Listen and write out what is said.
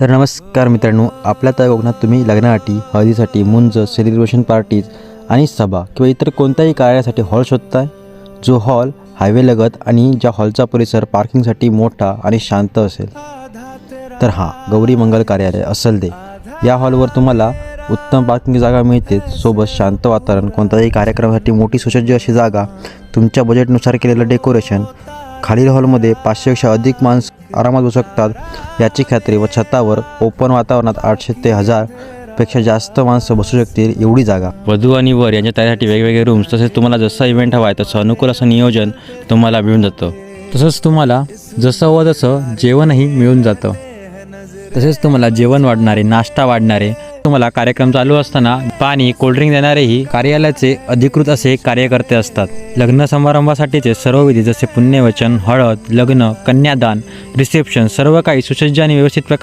तर नमस्कार मित्रांनो, आपल्या त्या कोकणात तुम्ही लग्नासाठी, हळदीसाठी, मुंज, सेलिब्रेशन पार्टीज आणि सभा किंवा इतर कोणत्याही कार्यासाठी हॉल शोधताय, जो हॉल हायवेलगत आणि ज्या हॉलचा परिसर पार्किंगसाठी मोठा आणि शांत असेल, तर हा गौरी मंगल कार्यालय असेल ते. या हॉलवर तुम्हाला उत्तम पार्किंग जागा मिळते, सोबत शांत वातावरण, कोणत्याही कार्यक्रमासाठी मोठी सुसज्ज अशी जागा, तुमच्या बजेटनुसार केलेलं डेकोरेशन. खालील हॉलमध्ये 500पेक्षा अधिक माणसं आरामात बसू शकतात याची खात्री व छतावर ओपन वातावरणात 800 ते 1000पेक्षा जास्त माणसं बसू शकतील एवढी जागा. वधू आणि वर यांच्या तयारीसाठी वेगवेगळे रूम्स, तसेच तुम्हाला जसा इव्हेंट हवा आहे तसं अनुकूल असं नियोजन तुम्हाला मिळून जातं. तसंच तुम्हाला जसं हवं तसं जेवणही मिळून जातं. तसेच तुम्हाला जेवण वाढणारे, नाश्ता वाढणारे, तुम्हाला कार्यक्रम चालू असताना पाणी, कोल्ड्रिंक देणारेही कार्यालयाचे अधिकृत असे कार्यकर्ते असतात. लग्न समारंभासाठीचे सर्व विधी जसे पुण्यवचन, हळद, लग्न, कन्यादान, रिसेप्शन सर्व काही सुसज्ज आणि व्यवस्थित